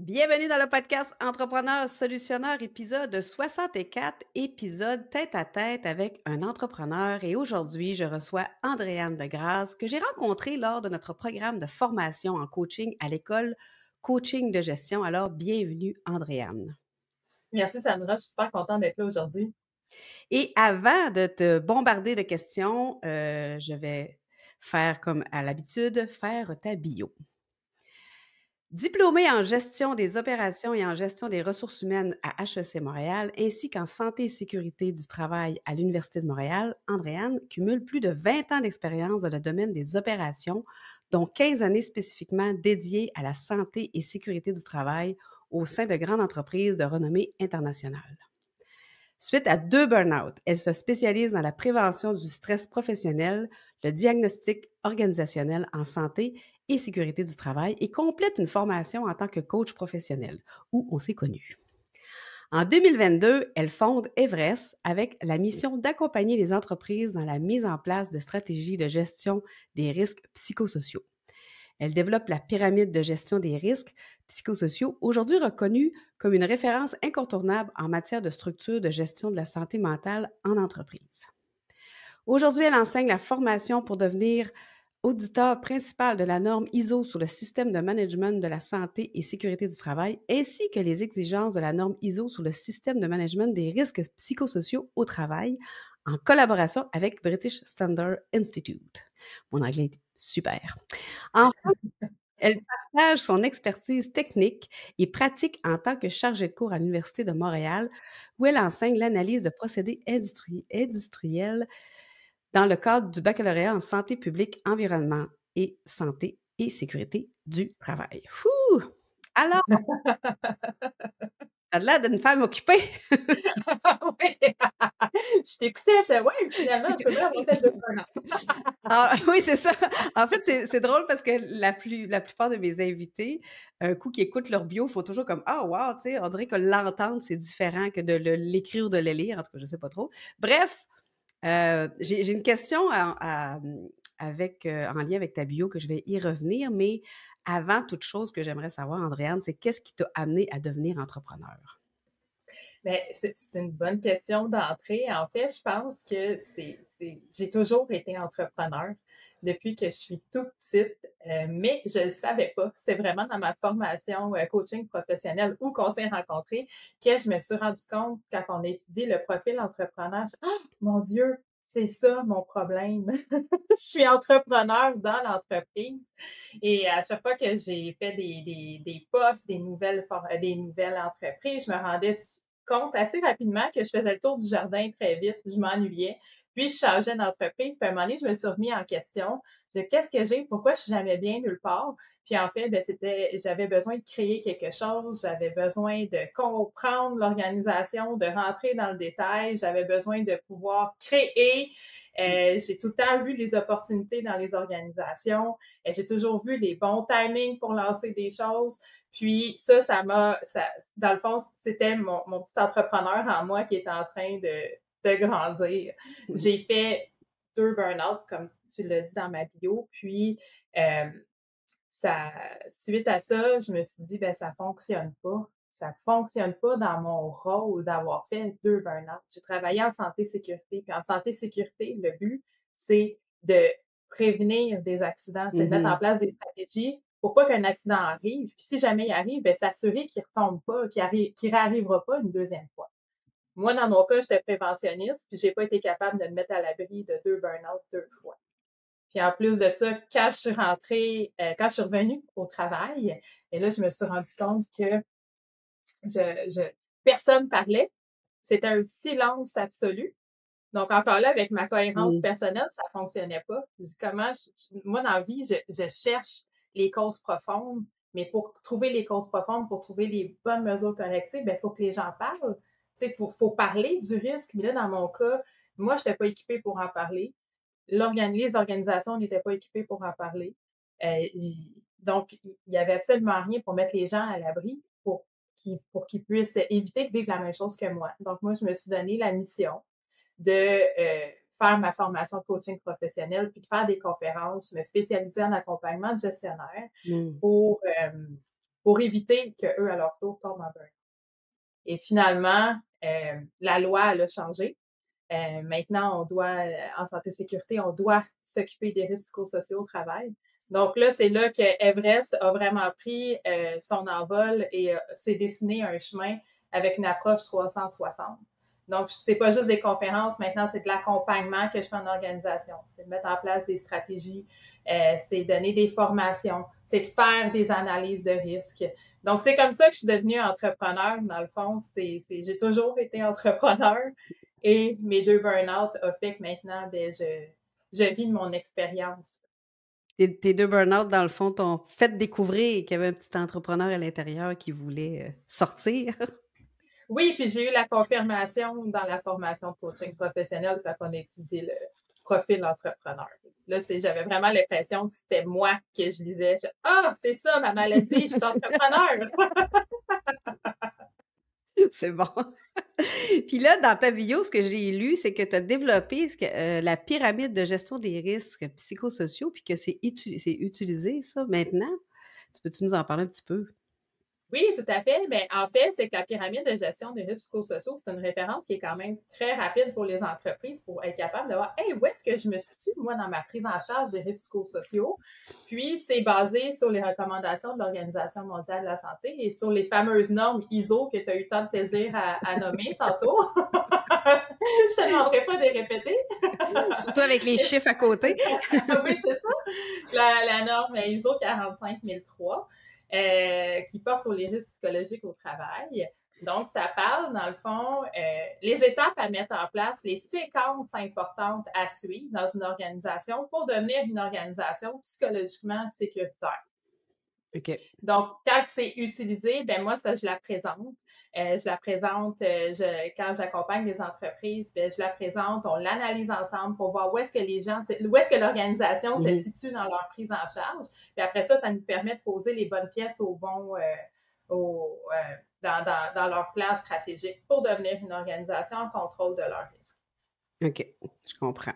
Bienvenue dans le podcast Entrepreneur Solutionneur, épisode 64, épisode tête à tête avec un entrepreneur. Et aujourd'hui, je reçois Andréane Degrasse, que j'ai rencontrée lors de notre programme de formation en coaching à l'école Coaching de gestion. Alors, bienvenue, Andréane. Merci Sandra, je suis super contente d'être là aujourd'hui. Et avant de te bombarder de questions, je vais faire comme à l'habitude, faire ta bio. Diplômée en gestion des opérations et en gestion des ressources humaines à HEC Montréal, ainsi qu'en santé et sécurité du travail à l'Université de Montréal, Andréane cumule plus de 20 ans d'expérience dans le domaine des opérations, dont 15 années spécifiquement dédiées à la santé et sécurité du travail au sein de grandes entreprises de renommée internationale. Suite à 2 burn-out, elle se spécialise dans la prévention du stress professionnel, le diagnostic organisationnel en santé et sécurité du travail et complète une formation en tant que coach professionnel, où on s'est connus. En 2022, elle fonde Everest avec la mission d'accompagner les entreprises dans la mise en place de stratégies de gestion des risques psychosociaux. Elle développe la pyramide de gestion des risques psychosociaux, aujourd'hui reconnue comme une référence incontournable en matière de structure de gestion de la santé mentale en entreprise. Aujourd'hui, elle enseigne la formation pour devenir auditeur principal de la norme ISO sur le système de management de la santé et sécurité du travail, ainsi que les exigences de la norme ISO sur le système de management des risques psychosociaux au travail, en collaboration avec British Standard Institute. Mon anglais est super. Enfin, elle partage son expertise technique et pratique en tant que chargée de cours à l'Université de Montréal, où elle enseigne l'analyse de procédés industriels dans le cadre du baccalauréat en santé publique, environnement et santé et sécurité du travail. Fouh! Alors, tu as l'air d'une femme occupée. Oui, je t'écoutais, je disais: «Ouais, finalement, je peux bien avoir fait 2 burn-out». Ah oui, c'est ça. En fait, c'est drôle parce que la plupart de mes invités, un coup qu'ils écoutent leur bio, font toujours comme: «Ah wow!» Tu sais, on dirait que l'entendre, c'est différent que de l'écrire ou de le lire. En tout cas, je sais pas trop. Bref, j'ai une question avec, en lien avec ta bio que je vais y revenir, mais avant toute chose que j'aimerais savoir, Andréane, c'est qu'est-ce qui t'a amenée à devenir entrepreneur? Mais c'est une bonne question d'entrée. En fait, je pense que j'ai toujours été entrepreneur depuis que je suis toute petite, mais je ne le savais pas. C'est vraiment dans ma formation coaching professionnel où qu'on s'est rencontrés que je me suis rendu compte quand on a étudié le profil entrepreneur. Ah, mon Dieu, c'est ça mon problème. Je suis entrepreneur dans l'entreprise et à chaque fois que j'ai fait des postes, des nouvelles entreprises, je me rendais compte assez rapidement que je faisais le tour du jardin très vite, je m'ennuyais. Puis je changeais d'entreprise, puis à un moment donné, je me suis remis en question. Je dis, qu'est-ce que j'ai? Pourquoi je suis jamais bien nulle part? Puis en fait, ben, j'avais besoin de créer quelque chose, j'avais besoin de comprendre l'organisation, de rentrer dans le détail, j'avais besoin de pouvoir créer. J'ai tout le temps vu les opportunités dans les organisations. J'ai toujours vu les bons timings pour lancer des choses. Puis dans le fond, c'était mon petit entrepreneur en moi qui était en train de grandir. J'ai fait 2 burn-out, comme tu l'as dit dans ma bio. Puis, euh, ça, suite à ça, je me suis dit, ben, ça fonctionne pas. Ça fonctionne pas dans mon rôle d'avoir fait 2 burn-out. J'ai travaillé en santé-sécurité. Puis en santé-sécurité, le but, c'est de prévenir des accidents, c'est de mettre en Mhm. place des stratégies pour pas qu'un accident arrive. Puis si jamais il arrive, ben, s'assurer qu'il retombe pas, qu'il réarrivera pas une deuxième fois. Moi, dans mon cas, j'étais préventionniste, puis j'ai pas été capable de me mettre à l'abri de 2 burn-out 2 fois. Puis en plus de ça, quand je suis revenue au travail, et là, je me suis rendu compte que personne parlait. C'était un silence absolu. Donc encore là, avec ma cohérence Mhm. personnelle, ça fonctionnait pas. Je dis, moi, dans la vie, je cherche les causes profondes, mais pour trouver les causes profondes, pour trouver les bonnes mesures correctives, ben, il faut que les gens parlent. Tu sais, faut parler du risque. Mais là, dans mon cas, moi, je n'étais pas équipée pour en parler. Les organisations n'étaient pas équipées pour en parler. Donc, il y avait absolument rien pour mettre les gens à l'abri pour qu'ils puissent éviter de vivre la même chose que moi. Donc, moi, je me suis donné la mission de faire ma formation de coaching professionnel, puis de faire des conférences, me spécialiser en accompagnement de gestionnaire Mhm. pour pour éviter qu'eux, à leur tour, tombent en burn. Et finalement, la loi, elle a changé. Maintenant, on doit, en santé sécurité, on doit s'occuper des risques psychosociaux au travail. Donc là, c'est là que Everest a vraiment pris son envol et s'est dessiné un chemin avec une approche 360. Donc, c'est pas juste des conférences, maintenant, c'est de l'accompagnement que je fais en organisation. C'est de mettre en place des stratégies, c'est donner des formations, c'est de faire des analyses de risques. Donc, c'est comme ça que je suis devenue entrepreneur, dans le fond. J'ai toujours été entrepreneur et mes 2 burn-out ont fait que maintenant, ben, je vis de mon expérience. Tes 2 burn-out, dans le fond, t'ont fait découvrir qu'il y avait un petit entrepreneur à l'intérieur qui voulait, sortir. Oui, puis j'ai eu la confirmation dans la formation de coaching professionnel quand on a étudié le profil entrepreneur. Là, j'avais vraiment l'impression que c'était moi que je lisais. Ah, c'est ça ma maladie, je suis entrepreneur. C'est bon. Puis là, dans ta bio, ce que j'ai lu, c'est que tu as développé la pyramide de gestion des risques psychosociaux, puis que c'est utilisé, ça, maintenant. Tu peux-tu nous en parler un petit peu? Oui, tout à fait. Mais en fait, c'est que la pyramide de gestion des risques psychosociaux, c'est une référence qui est quand même très rapide pour les entreprises pour être capable de voir, hey, où est-ce que je me situe, moi, dans ma prise en charge des risques psychosociaux? Puis, c'est basé sur les recommandations de l'Organisation mondiale de la santé et sur les fameuses normes ISO que tu as eu tant de plaisir à nommer tantôt. Je te demanderai pas de les répéter. Surtout avec les chiffres à côté. Oui, c'est ça. La norme ISO 45003 qui porte sur les risques psychologiques au travail. Donc, ça parle, dans le fond, les étapes à mettre en place, les séquences importantes à suivre dans une organisation pour devenir une organisation psychologiquement sécuritaire. OK. Donc, quand c'est utilisé, ben moi, ça, je la présente. Quand j'accompagne des entreprises, ben, je la présente, on l'analyse ensemble pour voir où est-ce que où est-ce que l'organisation se Mhm. situe dans leur prise en charge. Puis après ça, ça nous permet de poser les bonnes pièces au, dans leur plan stratégique pour devenir une organisation en contrôle de leurs risques. OK, je comprends.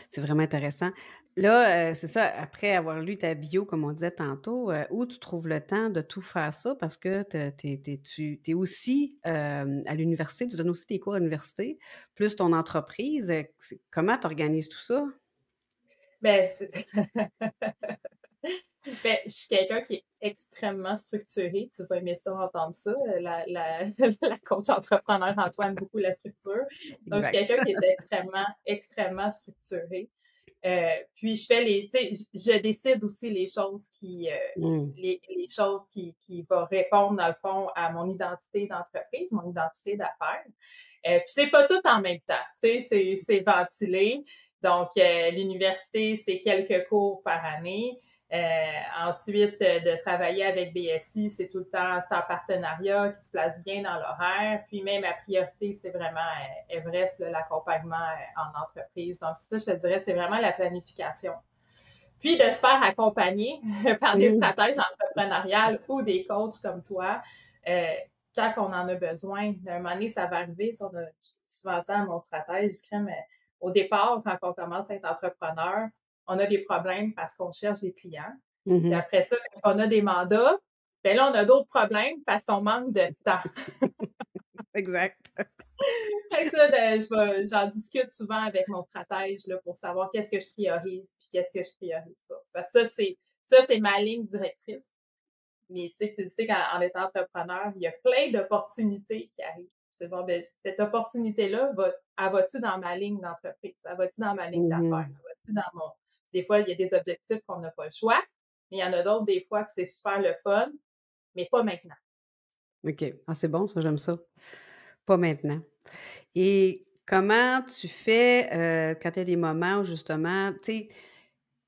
C'est vraiment intéressant. Là, c'est ça, après avoir lu ta bio, comme on disait tantôt, où tu trouves le temps de tout faire ça? Parce que tu es aussi, à l'université, tu donnes aussi des cours à l'université, plus ton entreprise, comment tu organises tout ça? Ben, ben, je suis quelqu'un qui est extrêmement structuré. Tu vas aimer ça, entendre ça. La coach entrepreneur en toi aime beaucoup la structure. Donc, je suis Exact. quelqu'un qui est extrêmement structuré. Puis, tu sais, je décide aussi Mmh. les choses qui vont répondre, dans le fond, à mon identité d'entreprise, mon identité d'affaires. Puis, c'est pas tout en même temps. Tu sais, c'est ventilé. Donc, l'université, c'est quelques cours par année. Ensuite, de travailler avec BSI, c'est tout le temps, c'est en partenariat qui se place bien dans l'horaire. Puis même ma priorité, c'est vraiment Everest, l'accompagnement en entreprise. Donc ça, je te dirais, c'est vraiment la planification. Puis de se faire accompagner par des Mmh. stratèges entrepreneuriales ou des coachs comme toi, euh, quand on en a besoin. D'un moment donné, ça va arriver. On a souvent ça à mon stratège. Je crée, mais au départ, quand on commence à être entrepreneur, on a des problèmes parce qu'on cherche des clients. Puis Mmh. après ça, quand on a des mandats, ben là, on a d'autres problèmes parce qu'on manque de temps. Exact. Fait que ça, j'en discute souvent avec mon stratège là, pour savoir qu'est-ce que je priorise puis qu'est-ce que je priorise pas. Parce que ça, c'est ma ligne directrice. Mais tu sais qu'en étant entrepreneur, il y a plein d'opportunités qui arrivent. C'est bon, ben, cette opportunité-là, elle va-tu dans ma ligne d'entreprise? Elle va-tu dans ma ligne d'affaires? Mmh. Elle va-tu dans mon. Des fois, il y a des objectifs qu'on n'a pas le choix, mais il y en a d'autres, des fois, que c'est super le fun, mais pas maintenant. OK. Ah, c'est bon ça, j'aime ça. Pas maintenant. Et comment tu fais, quand il y a des moments où justement, tu sais,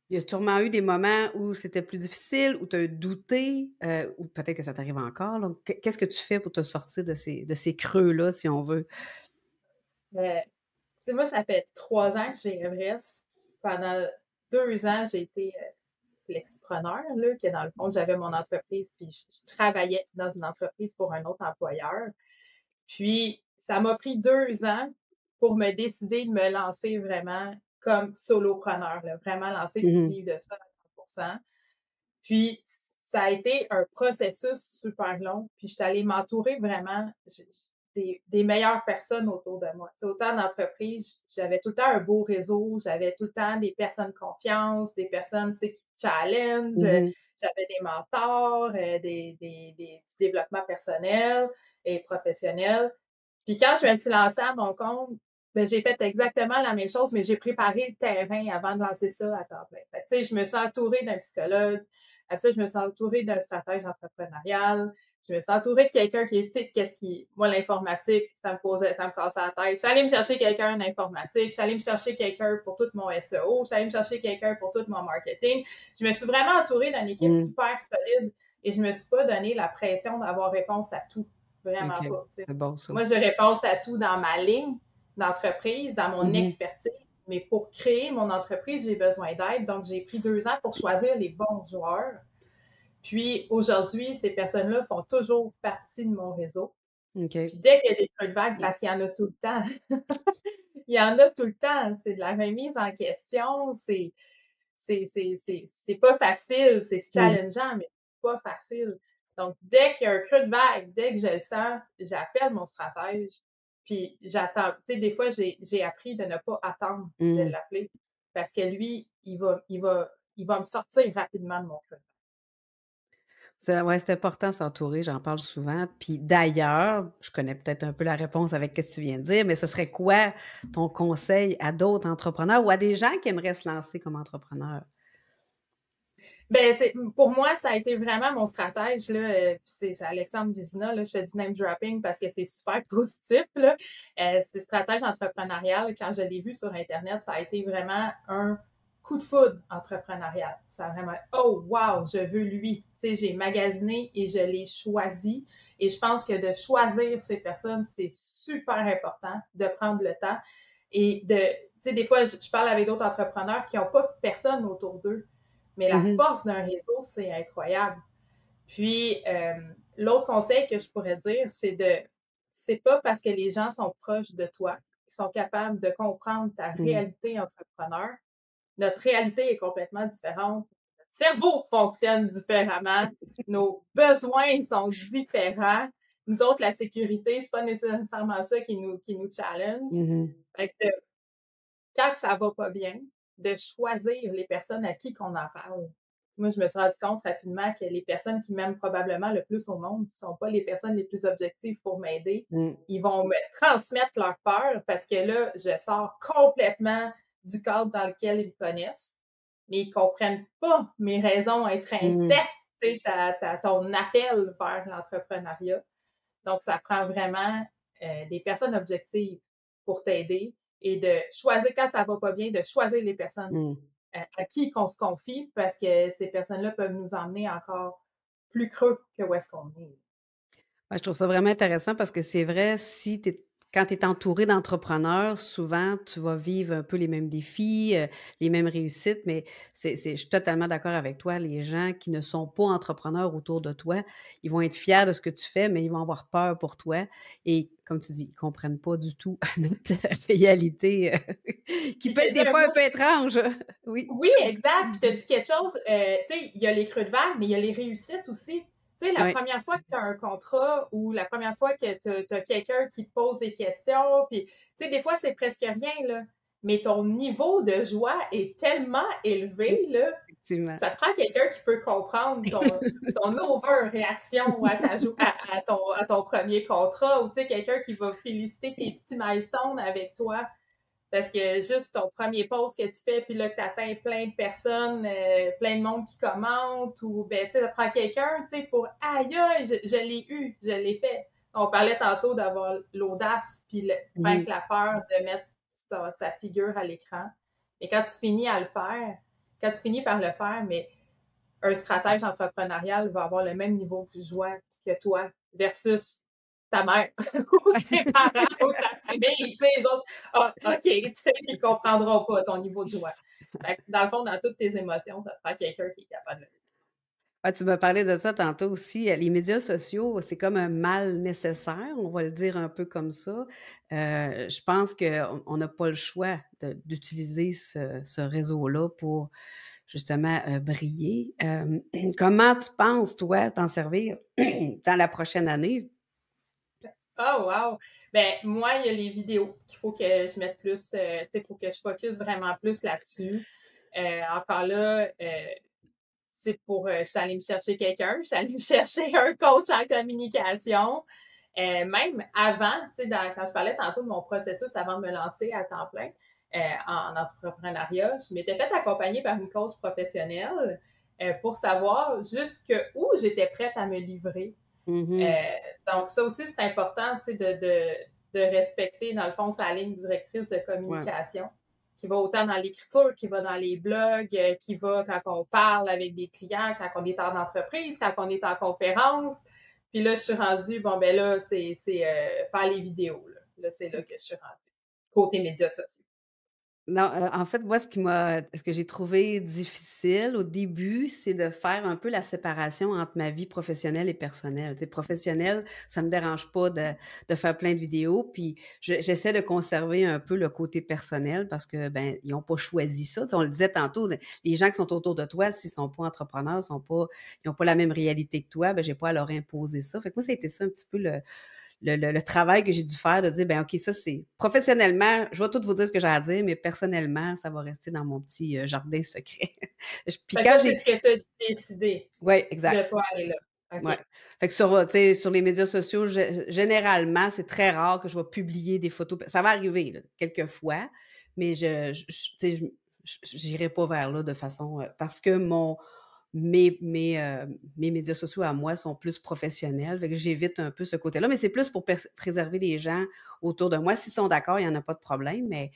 il y a sûrement eu des moments où c'était plus difficile, où tu as douté, ou peut-être que ça t'arrive encore, là. Qu'est-ce que tu fais pour te sortir de ces creux-là, si on veut? Tu sais, moi, ça fait 3 ans que j'ai Everest. Pendant 2 ans, j'ai été flexpreneur, là, que dans le fond, j'avais mon entreprise, puis je travaillais dans une entreprise pour un autre employeur. Puis, ça m'a pris 2 ans pour me décider de me lancer vraiment comme solopreneur, là, vraiment lancer puis Mmh. vivre de ça à 100%. Puis, ça a été un processus super long, puis je suis allée m'entourer vraiment des meilleures personnes autour de moi. Tu sais, autant d'entreprises, j'avais tout le temps un beau réseau, j'avais tout le temps des personnes de confiance, des personnes, tu sais, qui challenge, Mhm. j'avais des mentors, des petits développements personnels et professionnels. Puis quand je me suis lancée à mon compte, ben, j'ai fait exactement la même chose, mais j'ai préparé le terrain avant de lancer ça à temps plein. Fait que, tu sais, je me suis entourée d'un psychologue. Après ça, je me suis entourée d'un stratège entrepreneurial. Je me suis entourée de quelqu'un qui est, tu sais, moi, l'informatique, ça me cassait la tête. Je suis allée me chercher quelqu'un en informatique. Je suis allée me chercher quelqu'un pour tout mon SEO. Je suis allée me chercher quelqu'un pour tout mon marketing. Je me suis vraiment entourée d'une équipe Mhm. super solide et je me suis pas donné la pression d'avoir réponse à tout. Vraiment OK, pas. Tu sais. c'est bon ça. Moi, je réponse à tout dans ma ligne d'entreprise, dans mon Mhm. expertise. Mais pour créer mon entreprise, j'ai besoin d'aide. Donc, j'ai pris 2 ans pour choisir les bons joueurs. Puis aujourd'hui, ces personnes-là font toujours partie de mon réseau. OK. Puis dès qu'il y a des creux de vague, parce qu'il y en a tout le temps, il y en a tout le temps. C'est de la remise en question, c'est pas facile, c'est Mhm. challengeant, mais pas facile. Donc, dès qu'il y a un creux de vague, dès que je le sens, j'appelle mon stratège, puis j'attends. Tu sais, des fois, j'ai appris de ne pas attendre de Mhm. l'appeler parce que lui, il va me sortir rapidement de mon creux. Ouais, c'est important de s'entourer, j'en parle souvent. Puis d'ailleurs, je connais peut-être un peu la réponse avec ce que tu viens de dire, mais ce serait quoi ton conseil à d'autres entrepreneurs ou à des gens qui aimeraient se lancer comme entrepreneurs? Ben, pour moi, ça a été vraiment mon stratège, là. C'est Alexandre Vizina, là. Je fais du name dropping parce que c'est super positif, là. C'est stratège entrepreneurial. Quand je l'ai vu sur Internet, ça a été vraiment un coup de foudre entrepreneurial. Ça a vraiment, oh, wow, je veux lui. Tu sais, j'ai magasiné et je l'ai choisi. Et je pense que de choisir ces personnes, c'est super important de prendre le temps et tu sais, des fois, je parle avec d'autres entrepreneurs qui n'ont pas personne autour d'eux. Mais la Mhm. force d'un réseau, c'est incroyable. Puis, l'autre conseil que je pourrais dire, c'est pas parce que les gens sont proches de toi, qu'ils sont capables de comprendre ta Mhm. réalité entrepreneur. Notre réalité est complètement différente. Notre cerveau fonctionne différemment. Nos besoins sont différents. Nous autres, la sécurité, c'est pas nécessairement ça qui nous challenge. Mhm. Fait que quand ça va pas bien, de choisir les personnes à qui qu'on en parle. Moi, je me suis rendu compte rapidement que les personnes qui m'aiment probablement le plus au monde ne sont pas les personnes les plus objectives pour m'aider. Mhm. Ils vont me transmettre leur peur parce que là, je sors complètement du cadre dans lequel ils me connaissent, mais ils comprennent pas mes raisons intrinsèques, Mhm. tu sais, ton appel vers l'entrepreneuriat. Donc, ça prend vraiment des personnes objectives pour t'aider et de choisir, quand ça va pas bien, de choisir les personnes Mhm. à qui qu'on se confie parce que ces personnes-là peuvent nous emmener encore plus creux que où est-ce qu'on est. Ouais, je trouve ça vraiment intéressant parce que c'est vrai, quand tu es entouré d'entrepreneurs, souvent, tu vas vivre un peu les mêmes défis, les mêmes réussites, mais je suis totalement d'accord avec toi. Les gens qui ne sont pas entrepreneurs autour de toi, ils vont être fiers de ce que tu fais, mais ils vont avoir peur pour toi. Et comme tu dis, ils comprennent pas du tout notre réalité, qui Puis peut te être des dire un fois un mot peu étrange. Oui. oui, exact. Puis tu as dit quelque chose, tu sais, il y a les creux de vague, mais il y a les réussites aussi. Tu sais, la Oui. première fois que tu as un contrat ou la première fois que tu as quelqu'un qui te pose des questions, puis tu sais, des fois, c'est presque rien, là. Mais ton niveau de joie est tellement Oui, élevé, là, effectivement. ça te prend quelqu'un qui peut comprendre ton over-réaction à ton premier contrat ou tu sais, quelqu'un qui va féliciter tes petits milestones avec toi. Parce que juste ton premier post que tu fais, puis là, que tu atteins plein de personnes, plein de monde qui commente, ou ben, tu sais, ça prend quelqu'un, tu sais, pour aïe, aïe, je l'ai eu, je l'ai fait. On parlait tantôt d'avoir l'audace, puis vaincre Mhm. la peur de mettre sa figure à l'écran. Et quand tu finis à le faire, quand tu finis par le faire, mais un stratège entrepreneurial va avoir le même niveau de joie que toi versus ta mère ou tes parents ou ta famille, tu sais, les autres, ah, OK, tu sais, ils comprendront pas ton niveau de joie. Fait que dans le fond, dans toutes tes émotions, ça te prend quelqu'un qui est capable de le vivre. Ah, tu m'as parlé de ça tantôt aussi. Les médias sociaux, c'est comme un mal nécessaire, on va le dire un peu comme ça. Je pense qu'on n'a pas le choix d'utiliser ce réseau-là pour justement briller. Comment tu penses, toi, t'en servir dans la prochaine année? Oh, wow! Ben, moi, il y a les vidéos qu'il faut que je mette plus, tu sais, il faut que je focus vraiment plus là-dessus. Encore là, c'est pour, je suis allée me chercher quelqu'un, je suis allée me chercher un coach en communication. Même avant, tu sais, quand je parlais tantôt de mon processus avant de me lancer à temps plein en entrepreneuriat, je m'étais fait accompagner par une coach professionnelle pour savoir jusqu'où j'étais prête à me livrer. Mhm. Euh, donc, ça aussi, c'est important, tu sais, de respecter, dans le fond, sa ligne directrice de Ouais. communication, qui va autant dans l'écriture, qui va dans les blogs, qui va quand on parle avec des clients, quand on est en entreprise, quand on est en conférence. Puis là, je suis rendue, bon, ben là, c'est faire les vidéos. Là, c'est là que je suis rendue, côté médias sociaux. Non, en fait, moi, ce que j'ai trouvé difficile au début, c'est de faire un peu la séparation entre ma vie professionnelle et personnelle. Tu sais, professionnelle, ça me dérange pas de faire plein de vidéos, puis j'essaie de conserver un peu le côté personnel parce que, ben, ils ont pas choisi ça. Tu sais, on le disait tantôt, les gens qui sont autour de toi, s'ils sont pas entrepreneurs, ils ont pas la même réalité que toi, ben, j'ai pas à leur imposer ça. Fait que moi, ça a été ça un petit peu le travail que j'ai dû faire de dire, ben OK, ça c'est professionnellement, je vais tout vous dire ce que j'ai à dire, mais personnellement, ça va rester dans mon petit jardin secret. Puis Fait que quand ça, c'est j'ai... ce que tu as décidé Oui, de exact. pas aller là. Ouais. OK. Fait que sur, tu sais, sur les médias sociaux, généralement, c'est très rare que je vais publier des photos. Ça va arriver, là, quelques fois, mais tu sais, j'irai pas vers là de façon... parce que mes médias sociaux à moi sont plus professionnels. Fait que j'évite un peu ce côté-là, mais c'est plus pour préserver les gens autour de moi. S'ils sont d'accord, il n'y en a pas de problème, mais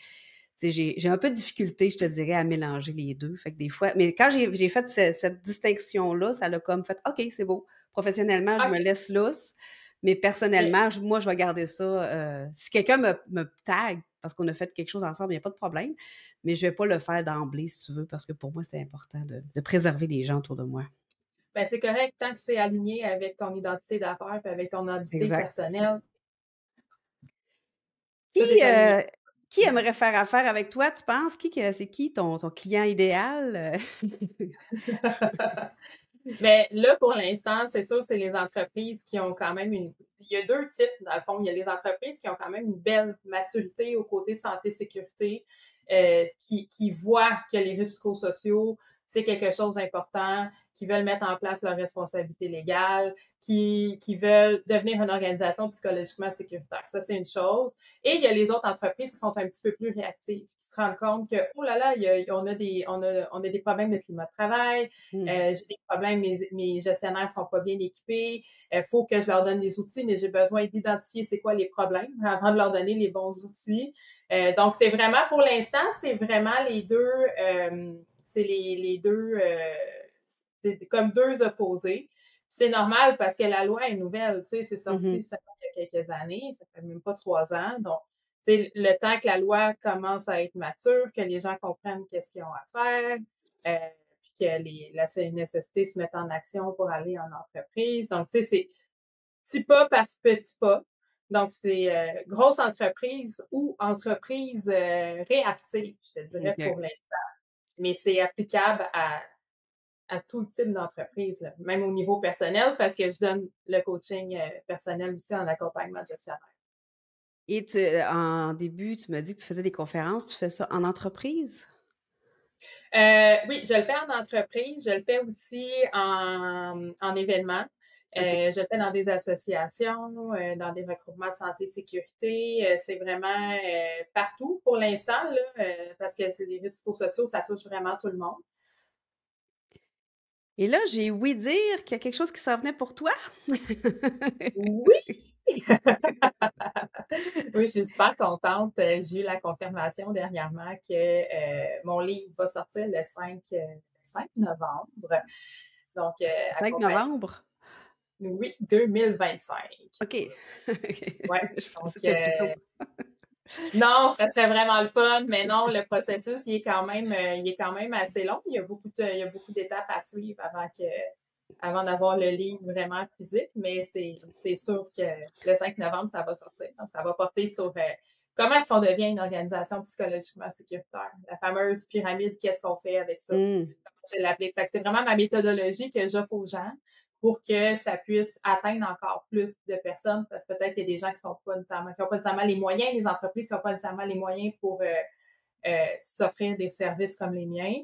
tu sais, j'ai un peu de difficulté, je te dirais, à mélanger les deux. Fait que des fois, mais quand j'ai fait cette distinction-là, ça l'a comme fait, OK, c'est beau. Professionnellement, je me OK. laisse lousse, mais Mais personnellement, moi, je vais garder ça. Si quelqu'un me tag parce qu'on a fait quelque chose ensemble, il n'y a pas de problème, mais je ne vais pas le faire d'emblée, si tu veux, parce que pour moi, c'est important de préserver les gens autour de moi. ben, c'est correct tant que c'est aligné avec ton identité d'affaires et avec ton identité Exact. personnelle, Qui, tout est aligné. qui aimerait faire affaire avec toi, tu penses? C'est qui ton client idéal? Mais là, pour l'instant, c'est sûr, c'est les entreprises qui ont quand même une. Il y a deux types, dans le fond. Il y a les entreprises qui ont quand même une belle maturité au côté santé-sécurité, qui voient que les risques psychosociaux, c'est quelque chose d'important, qui veulent mettre en place leurs responsabilités légales, qui veulent devenir une organisation psychologiquement sécuritaire. Ça, c'est une chose. Et il y a les autres entreprises qui sont un petit peu plus réactives, qui se rendent compte que, oh là là, on a des problèmes de climat de travail, Hmm. j'ai des problèmes, mes gestionnaires sont pas bien équipés, faut que je leur donne des outils, mais j'ai besoin d'identifier c'est quoi les problèmes avant de leur donner les bons outils. Donc, c'est vraiment, pour l'instant, c'est vraiment les deux, c'est les deux, c'est comme deux opposés. C'est normal parce que la loi est nouvelle, tu sais, c'est sorti Mhm. ça il y a quelques années, ça fait même pas 3 ans, donc c'est le temps que la loi commence à être mature, que les gens comprennent qu'est-ce qu'ils ont à faire, euh, puis que la CNSST se mette en action pour aller en entreprise. Donc, tu sais, c'est petit pas par petit pas. Donc, c'est grosse entreprise ou entreprise réactive, je te dirais, OK. pour l'instant. Mais c'est applicable à tout le type d'entreprise, là, même au niveau personnel, parce que je donne le coaching personnel aussi en accompagnement gestionnaire. Et en début, tu m'as dit que tu faisais des conférences. Tu fais ça en entreprise? Oui, je le fais en entreprise, je le fais aussi en événement. OK. Je le fais dans des associations, dans des regroupements de santé et sécurité. C'est vraiment partout pour l'instant, là, parce que c'est des risques psychosociaux, ça touche vraiment tout le monde. Et là, j'ai ouï dire qu'il y a quelque chose qui s'en venait pour toi. Oui! Oui, je suis super contente. J'ai eu la confirmation dernièrement que mon livre va sortir le 5 novembre. Donc, 5 accompagné. novembre? Oui, 2025. OK. Ouais. Je pensais Donc, que c'était plus tôt. non, ça serait vraiment le fun, mais non, le processus, il est quand même assez long. Il y a beaucoup d'étapes à suivre avant d'avoir le livre vraiment physique, mais c'est sûr que le 5 novembre, ça va sortir. Donc, ça va porter sur comment est-ce qu'on devient une organisation psychologiquement sécuritaire? La fameuse pyramide, qu'est-ce qu'on fait avec ça? Mmh. Je l'applique. Fait que c'est vraiment ma méthodologie que j'offre aux gens pour que ça puisse atteindre encore plus de personnes, parce que peut-être qu'il y a des gens qui sont pas nécessairement, qui n'ont pas nécessairement les moyens, les entreprises qui n'ont pas nécessairement les moyens pour s'offrir des services comme les miens,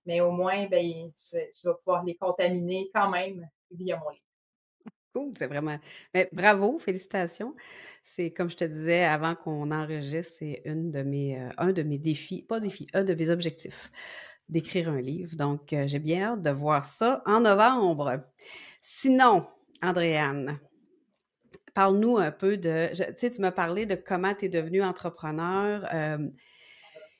mais au moins, ben, je vais pouvoir les contaminer quand même via mon livre. Cool, c'est vraiment mais bravo, félicitations. C'est comme je te disais avant qu'on enregistre, c'est une de mes, un de mes défis, pas défis, un de mes objectifs, d'écrire un livre. Donc, j'ai bien hâte de voir ça en novembre. Sinon, Andréane, parle-nous un peu de tu sais, tu m'as parlé de comment tu es devenue entrepreneur,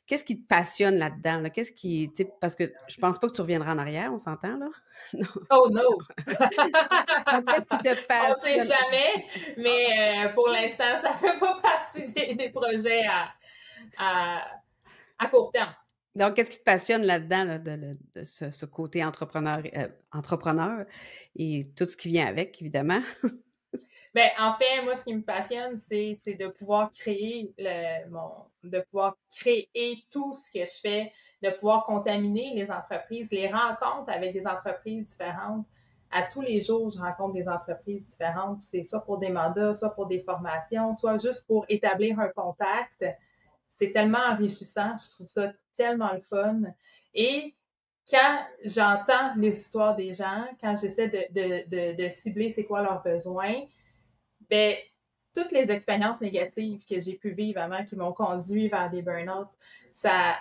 qu'est-ce qui te passionne là-dedans, là? Qu'est-ce qui tu sais, parce que je pense pas que tu reviendras en arrière, on s'entend, là? Non. Oh no! Donc qu'est-ce qui te On sait passionne? jamais, mais pour l'instant, ça fait pas partie des projets à, à court terme. Donc, qu'est-ce qui te passionne là-dedans, là, de ce côté entrepreneur et tout ce qui vient avec, évidemment? Ben, en fait, moi, ce qui me passionne, c'est de pouvoir de pouvoir créer tout ce que je fais, de pouvoir contaminer les entreprises, les rencontres avec des entreprises différentes. À tous les jours, je rencontre des entreprises différentes. C'est soit pour des mandats, soit pour des formations, soit juste pour établir un contact. C'est tellement enrichissant. Je trouve ça tellement le fun. Et quand j'entends les histoires des gens, quand j'essaie de cibler c'est quoi leurs besoins, ben, toutes les expériences négatives que j'ai pu vivre avant qui m'ont conduit vers des burn-out, ça,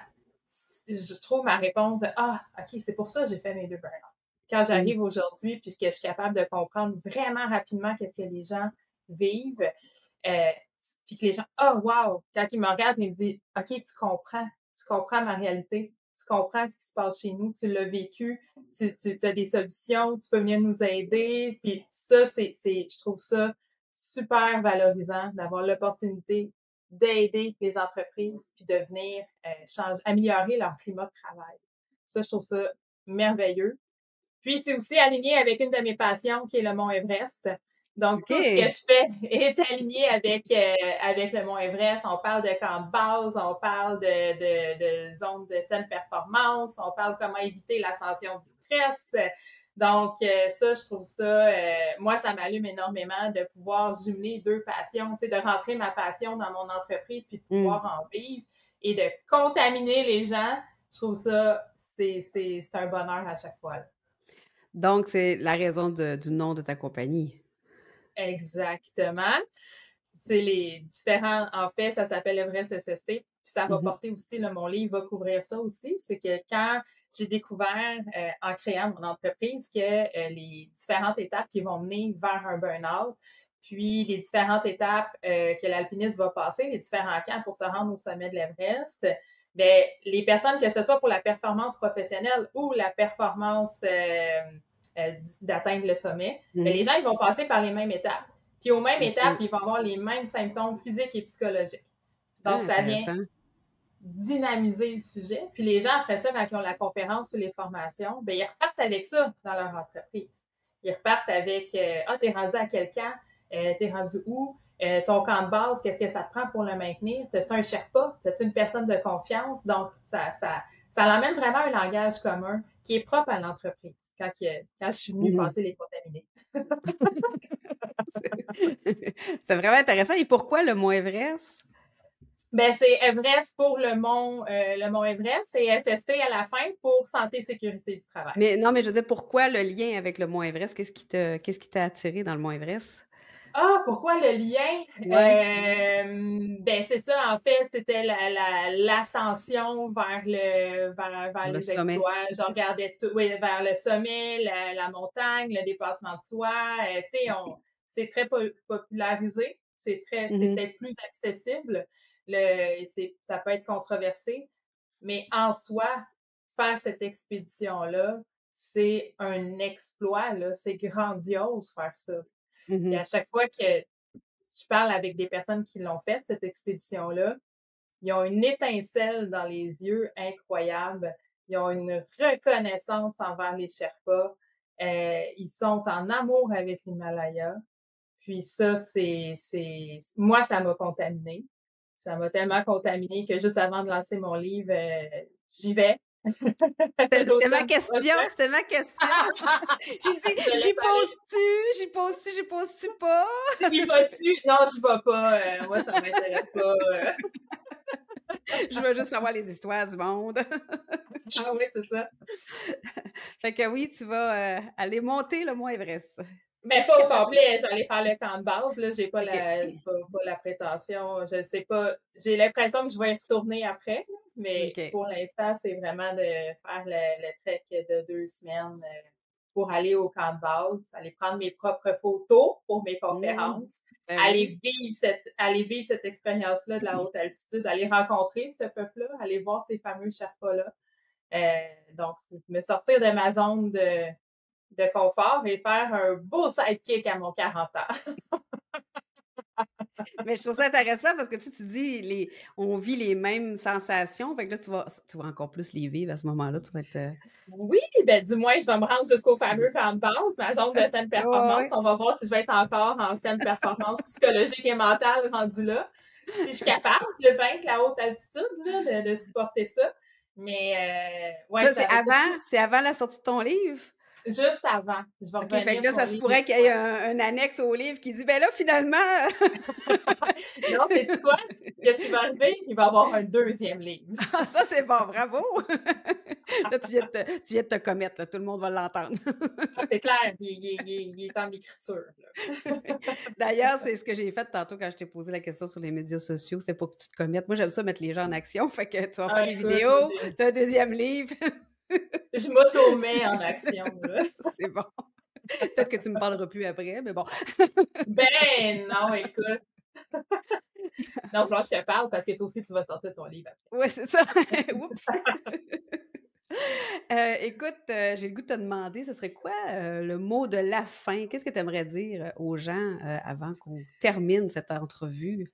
je trouve ma réponse, ah, OK, c'est pour ça que j'ai fait mes 2 burn-out. Quand Mmh. j'arrive aujourd'hui puis que je suis capable de comprendre vraiment rapidement qu'est-ce que les gens vivent, euh, puis que les gens, oh, wow, quand ils me regardent, ils me disent, OK, tu comprends ma réalité, tu comprends ce qui se passe chez nous, tu l'as vécu, tu as des solutions, tu peux venir nous aider. Puis ça, je trouve ça super valorisant d'avoir l'opportunité d'aider les entreprises puis de venir améliorer leur climat de travail. Ça, je trouve ça merveilleux. Puis, c'est aussi aligné avec une de mes passions qui est le Mont Everest. Donc, tout ce que OK. je fais est aligné avec le Mont Everest. On parle de camp de base, on parle de zones de saine performance, on parle comment éviter l'ascension du stress. Donc, ça, je trouve ça, moi, ça m'allume énormément de pouvoir jumeler 2 passions, tu sais, de rentrer ma passion dans mon entreprise puis de Mmh. pouvoir en vivre et de contaminer les gens. Je trouve ça, c'est un bonheur à chaque fois. Là. Donc, c'est la raison du nom de ta compagnie. Exactement. C'est les différents, en fait, ça s'appelle Everest SST. Puis ça va Mmh. porter aussi, là, mon livre va couvrir ça aussi. C'est que quand j'ai découvert, en créant mon entreprise, que les différentes étapes qui vont mener vers un burn-out, puis les différentes étapes que l'alpiniste va passer, les différents camps pour se rendre au sommet de l'Everest, ben, les personnes, que ce soit pour la performance professionnelle ou la performance d'atteindre le sommet, ben, les Mmh. gens, ils vont passer par les mêmes étapes. Puis aux mêmes étapes, OK. ils vont avoir les mêmes symptômes physiques et psychologiques. Donc, Ah, ça vient intéressant. dynamiser le sujet. Puis les gens, après ça, quand ils ont la conférence ou les formations, ben, ils repartent avec ça dans leur entreprise. Ils repartent avec ah, t'es rendu à quel camp? T'es rendu où? Ton camp de base, qu'est-ce que ça te prend pour le maintenir? T'as-tu un Sherpa? T'as-tu une personne de confiance? Donc, ça l'emmène vraiment un langage commun qui est propre à l'entreprise quand je suis venue Mmh. passer les contaminés. C'est vraiment intéressant et pourquoi le mont Everest? Ben, c'est Everest pour le mont Everest et SST à la fin pour santé sécurité du travail. Mais non, mais je veux dire, pourquoi le lien avec le mont Everest? Qu'est-ce qui t'a attiré dans le mont Everest? Ah, pourquoi le lien? Ouais, Ben, c'est ça, en fait, c'était l'ascension vers le les sommet. exploits. Je regardais tout, oui, vers le sommet, la montagne, le dépassement de soi. Tu sais, c'est très popularisé. C'est Mmh. peut-être plus accessible. Ça peut être controversé, mais en soi, faire cette expédition-là, c'est un exploit, là. C'est grandiose faire ça. Puis Mmh. à chaque fois que je parle avec des personnes qui l'ont fait, cette expédition-là, ils ont une étincelle dans les yeux incroyable. Ils ont une reconnaissance envers les Sherpas. Ils sont en amour avec l'Himalaya. Puis ça, moi, ça m'a contaminée. Ça m'a tellement contaminée que juste avant de lancer mon livre, j'y vais. C'était ma L'automne question, prochain. c'était ma question. J'ai dit: Je te «J'y laisse aller. pose-tu? J'y pose-tu? J'y pose-tu pas?» Y vas-tu? Non, je vais pas. Moi, ça m'intéresse pas. Je veux juste savoir les histoires du monde. Ah oui, c'est ça. Fait que oui, tu vas, aller monter le mont Everest. Mais Est-ce pas que au tu complet. J'allais faire le camp de base. Là, j'ai pas OK. pas la prétention. Je sais pas. J'ai l'impression que je vais y retourner après, là, mais OK. pour l'instant, c'est vraiment de faire le trek de 2 semaines pour aller au camp de base, aller prendre mes propres photos pour mes Mmh. conférences, Ben oui. aller vivre cette expérience-là de la haute altitude, aller rencontrer ce peuple-là, aller voir ces fameux Sherpas-là. Donc, me sortir de ma zone de confort et faire un beau sidekick à mon 40 ans. Mais je trouve ça intéressant parce que tu dis on vit les mêmes sensations, fait que là, tu vas encore plus les vivre à ce moment-là, tu vas être, Oui, ben du moins, je vais me rendre jusqu'au fameux camp de base, ma zone de saine ouais, performance. ouais. On va voir si je vais être encore en saine performance psychologique et mentale rendue là. Si je suis capable de vaincre la haute altitude, là, de supporter ça. Mais ouais, Ça, ça va être surtout c'est avant la sortie de ton livre? juste avant. Je vais OK, fait que revenir là, sur mon ça se livre. pourrait qu'il y ait Ouais. un annexe au livre qui dit: «Ben là, finalement» Non, c'est quoi? Qu'est-ce qui va arriver? Il va y avoir un deuxième livre. Ah ça, c'est bon, bravo! Là, tu viens de te commettre, là, tout le monde va l'entendre. Ah, c'est clair, il est en écriture. Là. D'ailleurs, c'est ce que j'ai fait tantôt quand je t'ai posé la question sur les médias sociaux, c'est pour que tu te commettes. Moi, j'aime ça mettre les gens en action, fait que tu vas faire Ah, des écoute, moi, vidéos, tu as un 2e livre. je m'auto-mets en action. Là. C'est bon. Peut-être que tu me parleras plus après, mais bon. Ben non, écoute. Non, faut que je te parle parce que toi aussi, tu vas sortir ton livre après. Ouais, c'est ça. Oups! Écoute, j'ai le goût de te demander, ce serait quoi, le mot de la fin? Qu'est-ce que tu aimerais dire, aux gens, avant qu'on termine cette entrevue?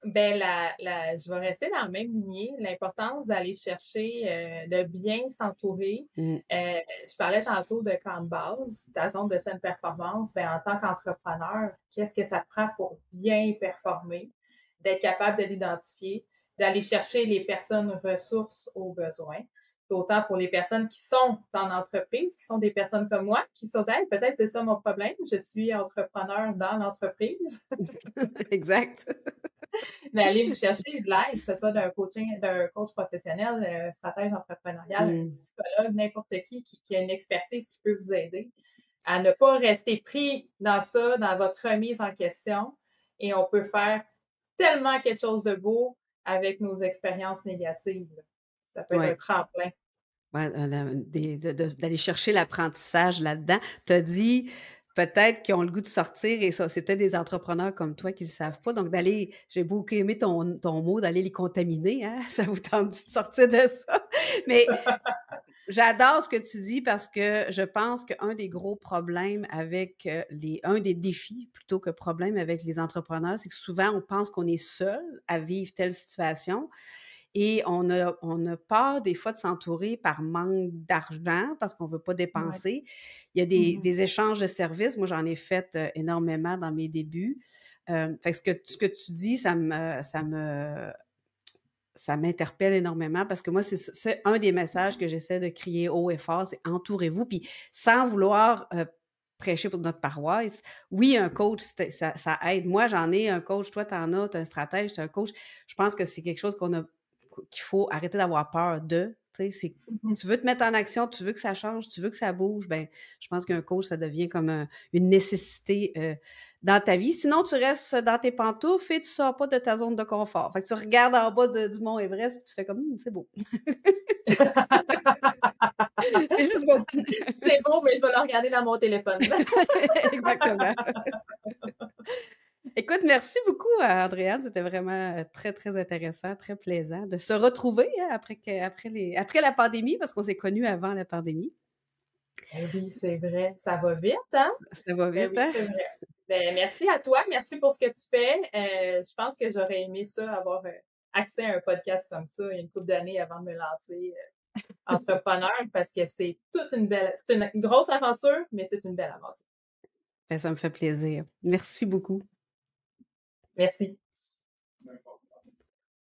Ben, je vais rester dans la même lignée. L'importance d'aller chercher, de bien s'entourer. Mmh. Je parlais tantôt de camp de base, ta zone de saine performance. Ben, en tant qu'entrepreneur, qu'est-ce que ça te prend pour bien performer? D'être capable de l'identifier, d'aller chercher les personnes ressources aux besoins. Autant pour les personnes qui sont en entreprise, qui sont des personnes comme moi, qui sont, hey, peut-être c'est ça mon problème, je suis entrepreneur dans l'entreprise. Exact. D'aller vous chercher de l'aide, que ce soit d'un coach professionnel, stratège entrepreneurial, un Mmh. psychologue, n'importe qui a une expertise qui peut vous aider à ne pas rester pris dans ça, dans votre remise en question. Et on peut faire tellement quelque chose de beau avec nos expériences négatives. Ça peut être un Ouais. tremplin. Ouais, d'aller chercher l'apprentissage là-dedans. Tu as dit peut-être qu'ils ont le goût de sortir et ça, c'est peut-être des entrepreneurs comme toi qui ne le savent pas. Donc, j'ai beaucoup aimé ton mot, d'aller les contaminer, hein? Ça vous tente de sortir de ça. Mais j'adore ce que tu dis parce que je pense qu'un des gros problèmes avec un des défis plutôt que problème avec les entrepreneurs, c'est que souvent on pense qu'on est seul à vivre telle situation et on a peur des fois de s'entourer par manque d'argent parce qu'on ne veut pas Ouais. dépenser. Il y a Mhm. des échanges de services. Moi, j'en ai fait énormément dans mes débuts. Fait que ce que tu dis, ça m'interpelle énormément parce que moi, c'est un des messages que j'essaie de crier haut et fort, c'est entourez-vous. Puis sans vouloir prêcher pour notre paroisse, oui, un coach, ça aide. Moi, j'en ai un coach, toi, t'en as, t'as un stratège, t'as un coach. Je pense que c'est quelque chose qu'il faut arrêter d'avoir peur de. Tu sais, Mhm. tu veux te mettre en action, tu veux que ça change, tu veux que ça bouge, ben, je pense qu'un coach, ça devient comme une nécessité dans ta vie. Sinon, tu restes dans tes pantoufles et tu sors pas de ta zone de confort. Fait que tu regardes en bas du mont Everest et tu fais comme, c'est beau. C'est juste beau. C'est beau, mais je vais le regarder dans mon téléphone. Exactement. Écoute, merci beaucoup, Andréane. C'était vraiment très, très intéressant, très plaisant de se retrouver hein, après la pandémie, parce qu'on s'est connus avant la pandémie. Eh oui, c'est vrai. Ça va vite, hein? Ça va Eh vite, oui, hein? c'est vrai. Ben, merci à toi. Merci pour ce que tu fais. Je pense que j'aurais aimé ça, avoir accès à un podcast comme ça il y a une couple d'années avant de me lancer entrepreneur parce que c'est une grosse aventure, mais c'est une belle aventure. Ben, ça me fait plaisir. Merci beaucoup. Merci.